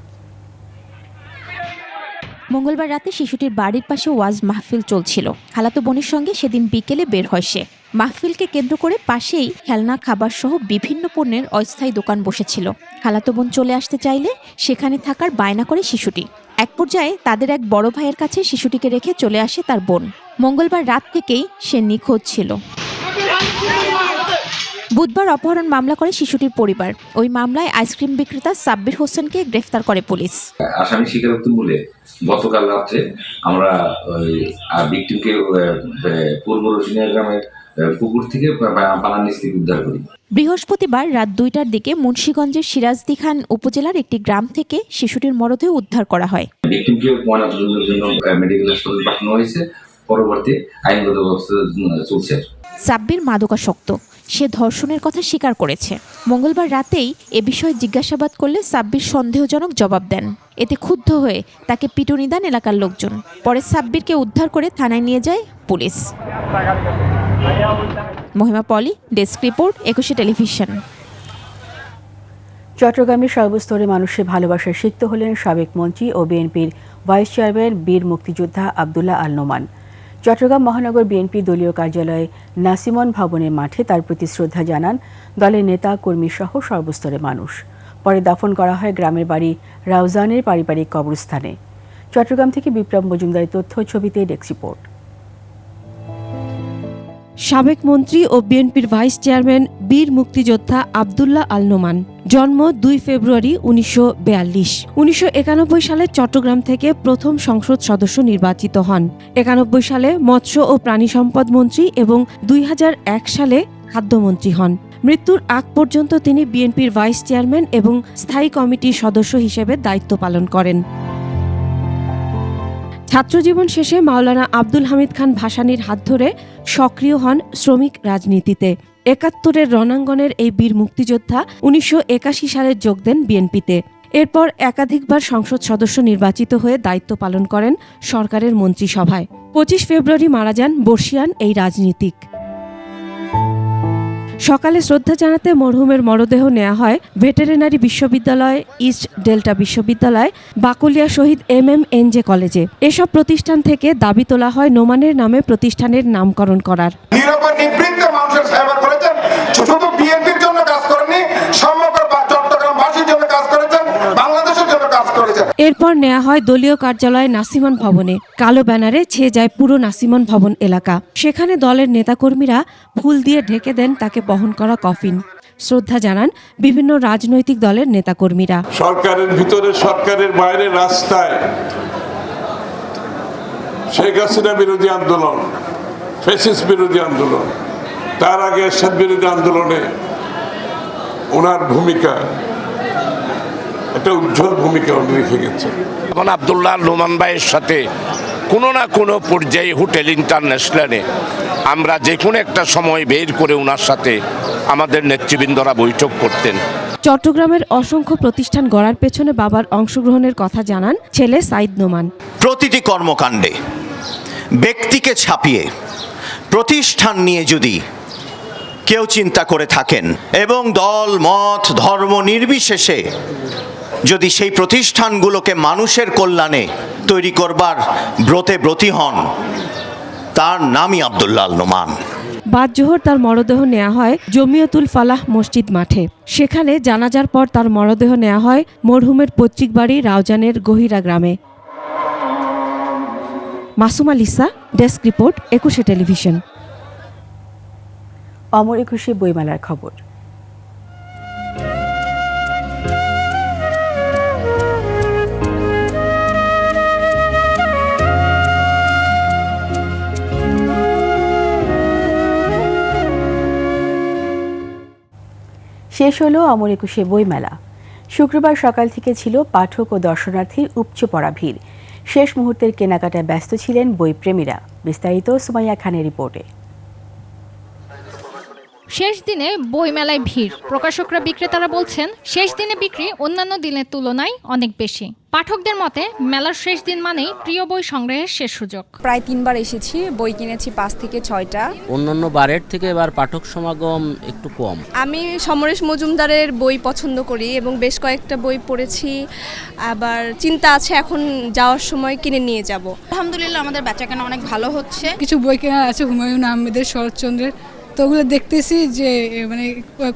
মঙ্গলবার রাতে শিশুটির বাড়ির পাশে ওয়াজ মাহফিল চলছিল। খালাতো বোনের সঙ্গে সেদিন বিকেলে বের হয় সে। মাহফিলকে কেন্দ্র করে পাশেই খেলনা, খাবার সহ বিভিন্ন পণ্যের অস্থায়ী দোকান বসেছিল। খালাতো বোন চলে আসতে চাইলে সেখানে থাকার বায়না করে শিশুটি। এক পর্যায়ে তাদের এক বড় ভাইয়ের কাছে শিশুটিকে রেখে চলে আসে তার বোন। মঙ্গলবার রাত থেকেই সে নিখোঁজ ছিল। বুধবার অপহরণ মামলা করে শিশুটির পরিবার। ওই মামলায় আইসক্রিম বিক্রেতা সাব্বির হোসেনকে গ্রেফতার করে পুলিশ। আসামি স্বীকারোক্তি বলে গতকাল রাত্রে আমরা ভিকটিমকে পূর্ব রসিনিয়া গ্রামের পুকুর থেকে পানার নিচ থেকে উদ্ধার করি। বৃহস্পতিবার রাত 2টার দিকে মুন্সিগঞ্জের সিরাজদি খান উপজেলার একটি গ্রাম থেকে শিশুটির মরদেহ উদ্ধার করা হয়। ভিকটিমকে ময়নাতদন্তের জন্য মেডিকেল হাসপাতালে পাঠানো হয়েছে, পরবর্তী আইনগত ব্যবস্থা চলছে। সাব্বির মাদকাসক্ত, সে ধর্ষণের কথা স্বীকার করেছে। মঙ্গলবার রাতেই এ বিষয়ে জিজ্ঞাসাবাদ করলে সাব্বির সন্দেহজনক জবাব দেন। এতে ক্ষুব্ধ হয়ে তাকে পিটুনি দেন এলাকার লোকজন। পরে সাব্বিরকে উদ্ধার করে থানায় নিয়ে যায় পুলিশ। মহিমা পলি, ডেস্ক রিপোর্ট, 21 টেলিভিশন। চট্টগ্রামের সর্বস্তরে মানুষের ভালোবাসা সিক্ত হলেন সাবেক মন্ত্রী ও বিএনপির ভাইস চেয়ারম্যান বীর মুক্তিযোদ্ধা আব্দুল্লাহ আল নোমান। চট্টগ্রাম মহানগর বিএনপি দলীয় কার্যালয় নাসিমন ভবনের মাঠে তার প্রতি শ্রদ্ধা জানান দলের নেতা কর্মী সহ সর্বস্তরের মানুষ। পরে দাফন করা হয় গ্রামের বাড়ি রাউজানের পারিবারিক কবরস্থানে। চট্টগ্রাম থেকে বিপ্লব মজুমদারের তথ্য, ছবিতে ডেস্ক রিপোর্ট। সাবেক মন্ত্রী ও বিএনপির ভাইস চেয়ারম্যান বীর মুক্তিযোদ্ধা আব্দুল্লাহ আল নোমান। জন্ম 2 ফেব্রুয়ারি 1942। 1991 সালে চট্টগ্রাম থেকে প্রথম সংসদ সদস্য নির্বাচিত হন। 91 সালে মৎস্য ও প্রাণী সম্পদ মন্ত্রী এবং 2001 সালে খাদ্যমন্ত্রী হন। মৃত্যুর আগ পর্যন্ত তিনি বিএনপির ভাইস চেয়ারম্যান এবং স্থায়ী কমিটির সদস্য হিসেবে দায়িত্ব পালন করেন। ছাত্রজীবন শেষে মাওলানা আব্দুল হামিদ খান ভাসানীর হাত ধরে সক্রিয় হন শ্রমিক রাজনীতিতে। 71-এর রণাঙ্গনের এই বীর মুক্তিযোদ্ধা 1981 সালে যোগ দেন বিএনপিতে। এরপর একাধিকবার সংসদ সদস্য নির্বাচিত হয়ে দায়িত্ব পালন করেন সরকারের মন্ত্রিসভায়। 25 ফেব্রুয়ারি মারা যান বর্ষিয়ান এই রাজনীতিক। সকালে শ্রদ্ধা জানাতে মরহুমের মরদেহ নেওয়া হয় ভেটেরিনারি বিশ্ববিদ্যালয়, ইস্ট ডেল্টা বিশ্ববিদ্যালয়, বাকলিয়া শহীদ MMNJ কলেজে। এসব প্রতিষ্ঠান থেকে দাবি তোলা হয় নোমানের নামে প্রতিষ্ঠানের নামকরণ করার। মানুষের সেবা করেছেন, শুধু বিএনপির জন্য কাজ করেননি, সমগ্র চট্টগ্রামবাসীর জন্য কাজ করেছেন, বাংলাদেশের জন্য কাজ করেছেন। এরপর নেওয়া হয় দলীয় কার্যালয় নাসিমন ভবনে। কালো ব্যানারে ছেয়ে যায় পুরো নাসিমন ভবন এলাকা। সেখানে দলের নেতাকর্মীরা ফুল দিয়ে ঢেকে দেন তাকে বহন করা কফিন। শ্রদ্ধা জানান বিভিন্ন রাজনৈতিক দলের নেতাকর্মীরা। সরকারের ভিতরে, সরকারের বাইরে, রাস্তায় শেখ হাসিনা বিরোধী আন্দোলন, ফ্যাসিস্ট বিরোধী আন্দোলন, তার আগে এরশাদ বিরোধী আন্দোলনে ওনার ভূমিকা, একটা উজ্জ্বল ভূমিকা উনি রেখে গেছেন। এখন আব্দুল্লাহ নোমান ভাইয়ের সাথে কোনো না কোনো পর্যায়ে হোটেল ইন্টারন্যাশনালে আমরা যে কোনো একটা সময় বের করে ওনার সাথে আমাদের নেতৃবৃন্দরা বৈঠক করতেন। চট্টগ্রামের অসংখ্য প্রতিষ্ঠান গড়ার পেছনে বাবার অংশগ্রহণের কথা জানান ছেলে সাইদ নোমান। প্রতিটি কর্মকাণ্ডে ব্যক্তিকে ছাপিয়ে প্রতিষ্ঠান নিয়ে যদি কেউ চিন্তা করে থাকেন এবং দল মত ধর্ম নির্বিশেষে যদি সেই প্রতিষ্ঠানগুলোকে মানুষের কল্যাণে তৈরি করবার ব্রতে ব্রতী হন, তার নামই আব্দুল্লাহ আল নোমান। বাদ জোহর তার মরদেহ নেওয়া হয় জমিয়তুল ফালাহ মসজিদ মাঠে। সেখানে জানাজার পর তার মরদেহ নেওয়া হয় মরহুমের পৈতৃক বাড়ি রাউজানের গহিরা গ্রামে। Masuma Lisa, desk report, 21 television. অমর 21 বইমেলার খবর। শেষ হলো অমর 21 বইমেলা। শুক্রবার সকাল থেকে ছিল পাঠক ও দর্শনার্থীর উপচে পড়া ভিড়। শেষ মুহূর্তের কেনাকাটায় ব্যস্ত ছিলেন বইপ্রেমীরা। বিস্তারিত সুমাইয়া খানের রিপোর্টে। শেষ দিনে বইমেলায় ভিড়। প্রকাশকরা বিক্রেতারা বলছেন শেষ দিনে বিক্রি অন্যান্য দিনের তুলনায় অনেক বেশি। পাঠকদের মতে মেলার শেষ দিন মানেই প্রিয় বই সংগ্রহের শেষ সুযোগ। প্রায় 3 বার এসেছি, বই কিনেছি 5 থেকে 6টা। অন্যান্য বারের থেকে এবার পাঠক সমাগম একটু কম। আমি সমরেশ মজুমদারের বই পছন্দ করি এবং বেশ কয়েকটা বই পড়েছি। আবার চিন্তা আছে এখন যাওয়ার সময় কিনে নিয়ে যাব। আলহামদুলিল্লাহ আমাদের বেচাকেনা অনেক ভালো হচ্ছে। কিছু বই কেনা আছে হুমায়ুন আহমেদের, শরৎচন্দ্রের, তো ওগুলো দেখতেছি যে মানে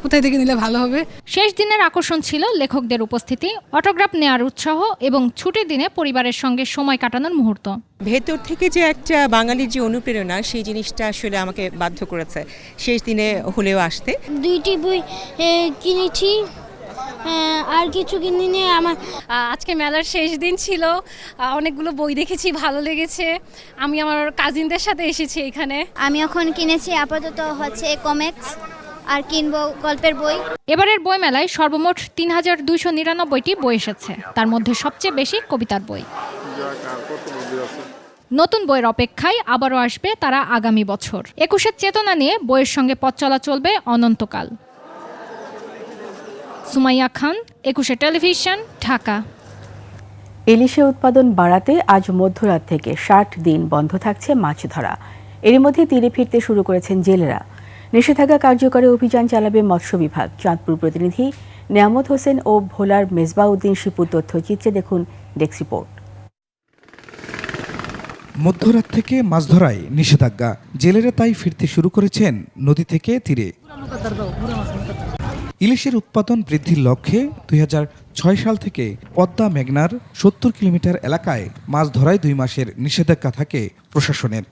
কোথায় থেকে নিলে ভালো হবে। শেষ দিনের আকর্ষণ ছিল লেখকদের উপস্থিতি, অটোগ্রাফ নেওয়ার উৎসাহ এবং ছুটির দিনে পরিবারের সঙ্গে সময় কাটানোর মুহূর্ত। ভেতর থেকে যে একটা বাঙালির যে অনুপ্রেরণা, সেই জিনিসটা আসলে আমাকে বাধ্য করেছে শেষ দিনে হলেও আসতে। 2টি বই কিনেছি, আর কিছু কিনিনি। আমার আজকে মেলার শেষ দিন ছিল, অনেকগুলো বই দেখেছি, ভালো লেগেছে। আমি আমার কাজিনদের সাথে এসেছি এখানে। আমি এখন কিনেছি আপাতত হচ্ছে কমিক্স, আর কিনবো গল্পের বই। এবারের বই মেলায় সর্বমোট ৩,২৯৯টি বই এসেছে, তার মধ্যে সবচেয়ে বেশি কবিতার বই। নতুন বইয়ের অপেক্ষায় আবারও আসবে তারা আগামী বছর। ২১-এর চেতনা নিয়ে বইয়ের সঙ্গে পথ চলা চলবে অনন্তকাল। সুমাইয়া খান, ২১ টেলিভিশন, ঢাকা। ইলিশের উৎপাদন বাড়াতে আজ মধ্যরাত থেকে ৬০ দিন বন্ধ থাকছে মাছ ধরা। এর মধ্যে তীরে ফিরতে শুরু করেছেন জেলেরা। নিষেধাজ্ঞা কার্যকরে অভিযান চালাবে মৎস্য বিভাগ। চাঁদপুর প্রতিনিধি নিয়ামত হোসেন ও ভোলার মেজবাউদ্দিন শিপুর তথ্যচিত্রে দেখুন ডেস্ক রিপোর্ট। মধ্যরাত থেকে মাছ ধরায় নিষেধাজ্ঞা, জেলেরা তাই ফিরতে শুরু করেছেন নদী থেকে তীরে। ইলিশের উৎপাদন বৃদ্ধির লক্ষ্যে ২০০৬ সাল থেকে পদ্মা মেঘনার ৭০ কিলোমিটার এলাকায় মাছ ধরায় ২ মাসের নিষেধাজ্ঞা থাকে প্রশাসনের।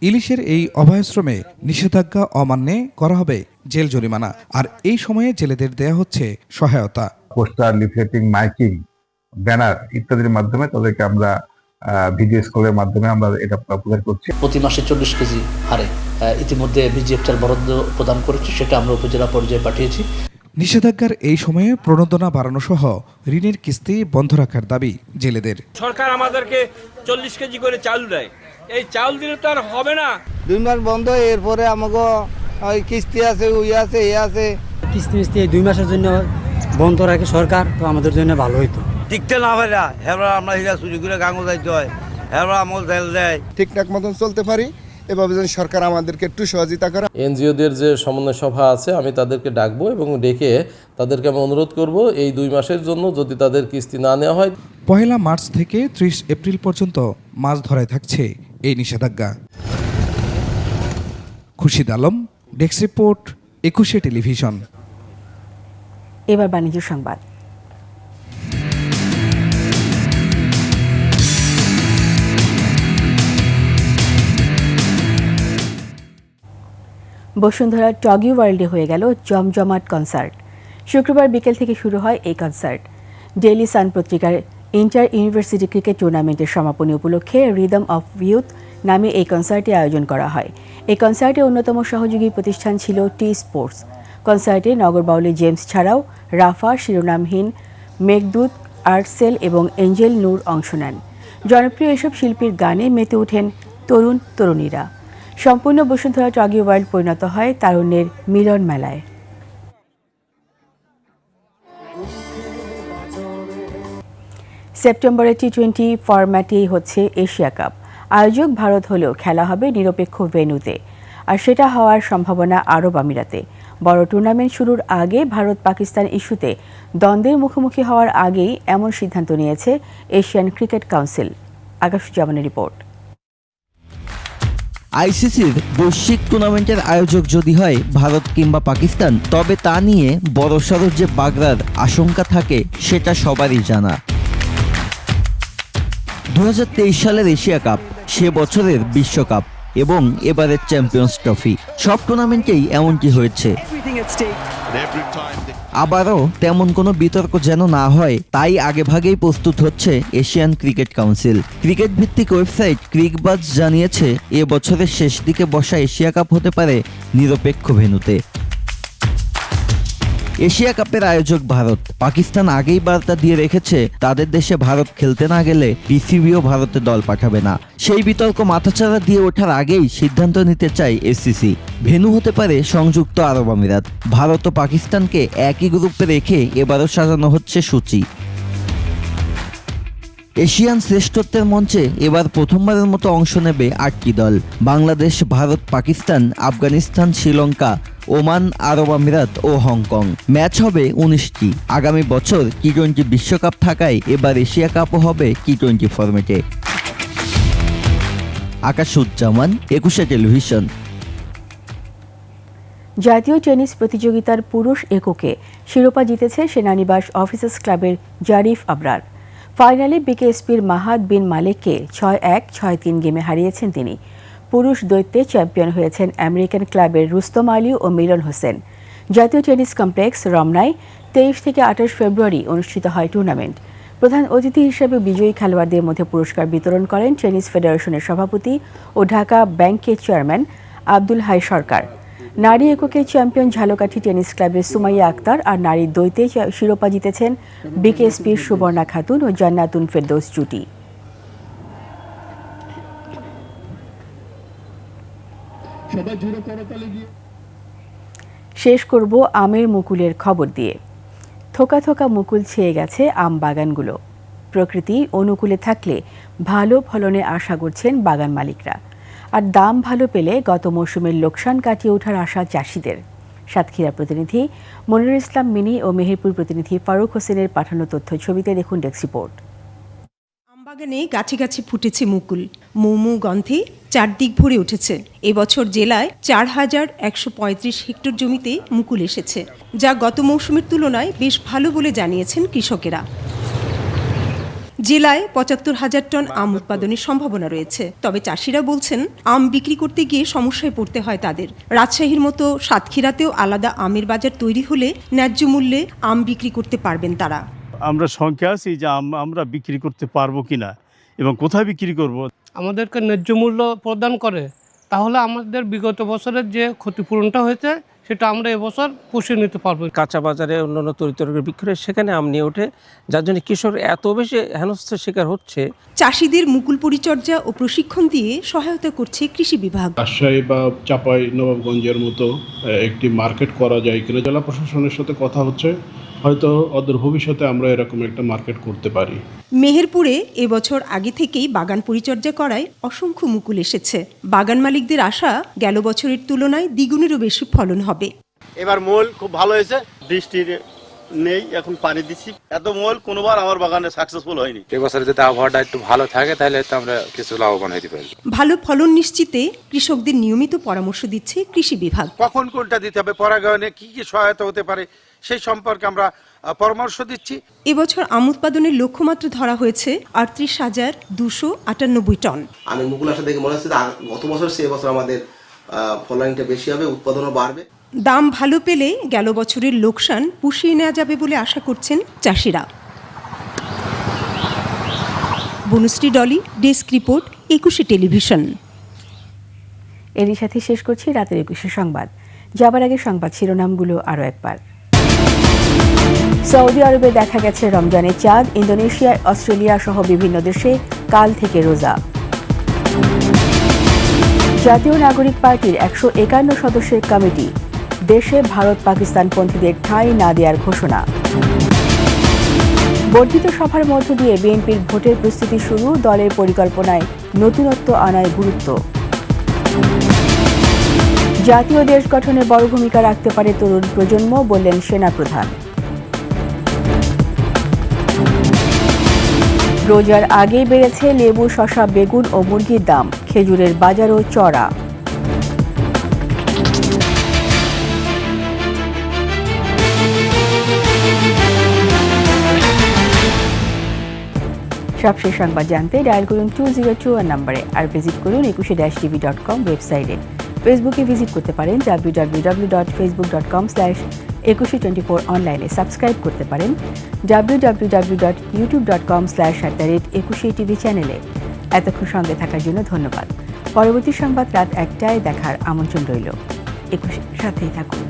ইলিশের এই অভয়াশ্রমে নিষেধাজ্ঞা অমান্যে করা হবে জেল জরিমানা, আর এই সময়ে জেলেদের দেয়া হচ্ছে সহায়তা। পোস্টার, লিফলেটিং, মাইকিং, ব্যানার ইত্যাদির মাধ্যমে তাদেরকে আমরা ভিডিও স্কলের মাধ্যমে আমরা এটা প্রচার করছি। প্রতি মাসে ৪০ কেজি হারে ইতিমধ্যে বিজিএফটার বরাদ্দ প্রদান করেছি, সেটা আমরা উপজেলা পর্যায়ে পাঠিয়েছি। নিষেধাজ্ঞার এই সময়ে প্রণোদনা বাড়ানো সহ ঋণের কিস্তি বন্ধ রাখার দাবি জেলেদের। সরকার আমাদেরকে ৪০ কেজি করে চাল দেয়, এই চাল দিলে তো আর হবে না। ২ মাস বন্ধ, এরপরে আমাকে ওই কিস্তি আছে, ওই আছে, এ আছে। কিস্তি মিস্তি 2 মাসের জন্য বন্ধ রাখে সরকার, তো আমাদের জন্য ভালো হইতো। টিকতে না পারা হেরা আমরা হিরা সুযোগ করে গাঙ্গো যাইতে হয়, হেরা আমল তেল দেয়, ঠিকঠাক মতন চলতে পারি। এভাবে যেন সরকার আমাদেরকে একটু সহযোগিতা করে। এনজিওদের যে সমন্বয় সভা আছে আমি তাদেরকে ডাকবো এবং ডেকে তাদেরকে আমি অনুরোধ করব এই 2 মাসের জন্য যদি তাদের কিস্তি না নেওয়া হয়। ১ মার্চ থেকে ৩০ এপ্রিল পর্যন্ত মাছ ধরায় থাকছে এই নিষেধাজ্ঞা। Khurshid Alam, desk report, ২১ television. এবার বাণিজ্য সংবাদ। বসুন্ধরা টগি ওয়ার্ল্ডে হয়ে গেল জমজমাট কনসার্ট। শুক্রবার বিকেল থেকে শুরু হয় এই কনসার্ট। ডেইলি সান পত্রিকার ইন্টার ইউনিভার্সিটি ক্রিকেট টুর্নামেন্টের সমাপনী উপলক্ষে রিদম অফ ইউথ নামে এই কনসার্টে আয়োজন করা হয়। এই কনসার্টে অন্যতম সহযোগী প্রতিষ্ঠান ছিল টি স্পোর্টস। কনসার্টে নগরবাউলী জেমস ছাড়াও রাফা, শিরোনামহীন, মেঘদূত, আর্টসেল এবং এঞ্জেল নূর অংশ নেন। জনপ্রিয় এসব শিল্পীর গানে মেতে ওঠেন তরুণ তরুণীরা। সম্পূর্ণ বসুন্ধরা টগি ওয়ার্ল্ড পরিণত হয় তারুণ্যের মিলন মেলায়। সেপ্টেম্বরে টি-20 ফরম্যাটেই হচ্ছে এশিয়া কাপ। আয়োজক ভারত হলেও খেলা হবে নিরপেক্ষ ভেন্যুতে, আর সেটা হওয়ার সম্ভাবনা আরব আমিরাতে। বড় টুর্নামেন্ট শুরুর আগে ভারত পাকিস্তান ইস্যুতে দ্বন্দ্বের মুখোমুখি হওয়ার আগেই এমন সিদ্ধান্ত নিয়েছে এশিয়ান ক্রিকেট কাউন্সিল। আকাশুজ্জামানের রিপোর্ট। আইসিসির বৈশ্বিক টুর্নামেন্টের আয়োজক যদি হয় ভারত কিংবা পাকিস্তান, তবে তা নিয়ে বড়সড় যে বাগড়ার আশঙ্কা থাকে সেটা সবারই জানা। 2023 সালের এশিয়া কাপ, সে বছরের বিশ্বকাপ এবং এবারের চ্যাম্পিয়ন্স ট্রফি, সব টুর্নামেন্টেই এমনটি হয়েছে। আবারও তেমন কোনো বিতর্ক যেন না হয় তাই আগেভাগেই প্রস্তুত হচ্ছে এশিয়ান ক্রিকেট কাউন্সিল। ক্রিকেট ভিত্তিক ওয়েবসাইট ক্রিকবাজ জানিয়েছে এ বছরের শেষ দিকে বসা এশিয়া কাপ হতে পারে নিরপেক্ষ ভেন্যুতে। এশিয়া কাপের আয়োজক ভারত। পাকিস্তান আগেই বার্তা দিয়ে রেখেছে তাদের দেশে ভারত খেলতে না গেলে বিসিবিও ভারতে দল পাঠাবে না। সেই বিতর্ক মাথাচাড়া দিয়ে ওঠার আগেই সিদ্ধান্ত নিতে চায় এসিসি। ভেন্যু হতে পারে সংযুক্ত আরব আমিরাত। ভারত ও পাকিস্তানকে একই গ্রুপে রেখে এবারও সাজানো হচ্ছে সূচি। এশিয়ান শ্রেষ্ঠত্বের মঞ্চে এবার প্রথমবারের মতো অংশ নেবে 8টি দল। বাংলাদেশ, ভারত, পাকিস্তান, আফগানিস্তান, শ্রীলঙ্কা, ওমান, আরব আমিরাত ও হংকং। ম্যাচ হবে 19টি। আগামী বছর টি-20 বিশ্বকাপ থাকায় এবার এশিয়া কাপও হবে টি-20 ফরম্যাটে। আকাশুজ্জামান, 21 টেলিভিশন। জাতীয় টেনিস প্রতিযোগিতার পুরুষ এককে শিরোপা জিতেছে সেনানিবাস অফিসার্স ক্লাবের জারিফ আবরার। ফাইনালে বিকেএসপির মাহাদ বিন মালেককে 6-1, 6-3 গেমে হারিয়েছেন তিনি। পুরুষ দ্বৈতে চ্যাম্পিয়ন হয়েছেন আমেরিকান ক্লাবের রুস্তম আলী ও মিলন হোসেন। জাতীয় টেনিস কমপ্লেক্স রমনায় 23 থেকে 28 ফেব্রুয়ারি অনুষ্ঠিত হয় টুর্নামেন্ট। প্রধান অতিথি হিসেবে বিজয়ী খেলোয়াড়দের মধ্যে পুরস্কার বিতরণ করেন টেনিস ফেডারেশনের সভাপতি ও ঢাকা ব্যাংকের চেয়ারম্যান আব্দুল হাই সরকার। নারী এককে চ্যাম্পিয়ন ঝালকাঠি টেনিস ক্লাবের সুমাইয়া আক্তার আর নারী দ্বৈতে শিরোপা জিতেছেন বিকেএসপির সুবর্ণা খাতুন ও জান্নাতুন ফেরদৌস জুটি। শেষ করব আমের মুকুলের খবর দিয়ে। থোকা থোকা মুকুল ছেয়ে গেছে আম বাগানগুলো। প্রকৃতি অনুকূলে থাকলে ভালো ফলনে আশা করছেন বাগান মালিকরা। আর দাম ভালো পেলে গত মৌসুমের লোকসান কাটিয়ে ওঠার আশা চাষিদের। সাতক্ষীরা প্রতিনিধি মনিরুল ইসলাম মিনি ও মেহেরপুর প্রতিনিধি ফারুক হোসেনের পাঠানো তথ্য ছবিতে দেখুন ডেস্ক রিপোর্ট। আমবাগানে গাছে গাছে ফুটেছে মুকুল, মৌমৌ গন্ধে চারদিক ভরে উঠেছে। এবছর জেলায় 4135 হেক্টর জমিতে মুকুল এসেছে, যা গত মৌসুমের তুলনায় বেশ ভালো বলে জানিয়েছেন কৃষকেরা। জেলায় 75,000 টন আম উৎপাদনের সম্ভাবনা রয়েছে। তবে চাষিরা বলছেন আম বিক্রি করতে গিয়ে সমস্যায় পড়তে হয় তাদের। রাজশাহীর মতো সাতক্ষীরাতেও আলাদা আমের বাজার তৈরি হলে ন্যায্য মূল্যে আম বিক্রি করতে পারবেন তারা। আমরা সংখ্যা আছি যে আমরা বিক্রি করতে পারবো কিনা এবং কোথায় বিক্রি করব। আমাদেরকে ন্যায্য মূল্য প্রদান করে, তাহলে আমাদের বিগত বছরের যে ক্ষতিপূরণটা হয়েছে সেটা আমরা এবছর পুষিয়ে নিতে পারবো। কাঁচা বাজারে অন্যান্য তরিতরকারি বিক্রয় সেখানে আম নিয়ে ওঠে, যার জন্য কৃষক এত বেশি হেনস্থার শিকার হচ্ছে। চাষিদের মুকুল পরিচর্যা ও প্রশিক্ষণ দিয়ে সহায়তা করছে কৃষি বিভাগ। রাজশাহী বা চাপাই নবাবগঞ্জের মতো একটি মার্কেট করা যায় কিনা জেলা প্রশাসনের সাথে কথা হচ্ছে, হয়তো অদূর ভবিষ্যতে আমরা এরকম একটা মার্কেট করতে পারি। মেহেরপুরে এবছর আগে থেকেই বাগান পরিচর্যা করায় অসংখ্য মুকুল এসেছে। বাগান মালিকদের আশা গেল বছরের তুলনায় দ্বিগুণেরও বেশি ফলন হবে। এবার মূল খুব ভালো হয়েছে, বৃষ্টির নেই, এখন পানি দিচ্ছি। এত মূল কোনোবার আমার বাগানে সাকসেসফুল হয়নি। এবছর যদি আবহাওয়াটা একটু ভালো থাকে তাহলে তো আমরা কিছু লাভবান হতে পারি। ভালো ফলন নিশ্চিতে কৃষকদের নিয়মিত পরামর্শ দিচ্ছে কৃষি বিভাগ। কখন কোনটা দিতে হবে, পরাগায়নে কি কি সহায়তা হতে পারে সেই সম্পর্কে আমরা পরামর্শ দিচ্ছি। এবছর আম উৎপাদনের লক্ষ্যমাত্রা ধরা হয়েছে 38,298 টন। আমি মুকুল আসা দেখে মনে হচ্ছে গত বছর সে বছর আমাদের ফলনটা বেশি হবে, উৎপাদনও বাড়বে। দাম ভালো পেলে গেল বছরের লোকসান পুষিয়ে নেওয়া যাবে বলে আশা করছেন চাষিরা। Banushree Dolly, desk report, 21 television. এরই সাথে শেষ করছি রাতের 21 সংবাদ। যাবার আগে সংবাদ শিরোনামগুলো আরও একবার। সৌদি আরবে দেখা গেছে রমজানের চাঁদ। ইন্দোনেশিয়া, অস্ট্রেলিয়া সহ বিভিন্ন দেশে কাল থেকে রোজা। জাতীয় নাগরিক পার্টির 151 সদস্যের কমিটি দেশে ভারত পাকিস্তানপন্থীদের ঠাঁই না দেওয়ার ঘোষণা। বর্ধিত সভার মধ্য দিয়ে বিএনপির ভোটের প্রস্তুতি শুরু। দলের পরিকল্পনায় নতুনত্ব আনায় গুরুত্ব। জাতীয় দেশ গঠনে বড় ভূমিকা রাখতে পারে তরুণ প্রজন্ম, বললেন সেনাপ্রধান। রোজার আগেই বেড়েছে লেবু, শসা, বেগুন ও মুরগির দাম। খেজুরের বাজারও চড়া। সবশেষ সংবাদ জানতে ডায়াল করুন 202 নম্বরে, আর ভিজিট করুন 21-tv.com ওয়েবসাইটে। ফেসবুকে ভিজিট করতে পারেন www.facebook.com/2124 অনলাইনে। সাবস্ক্রাইব করতে পারেন www.youtube.com/21tv চ্যানেলে। এতক্ষণ সঙ্গে থাকার জন্য ধন্যবাদ। পরবর্তী সংবাদ রাত 1টায় দেখার আমন্ত্রণ রইল। 21 সাথেই থাকুন।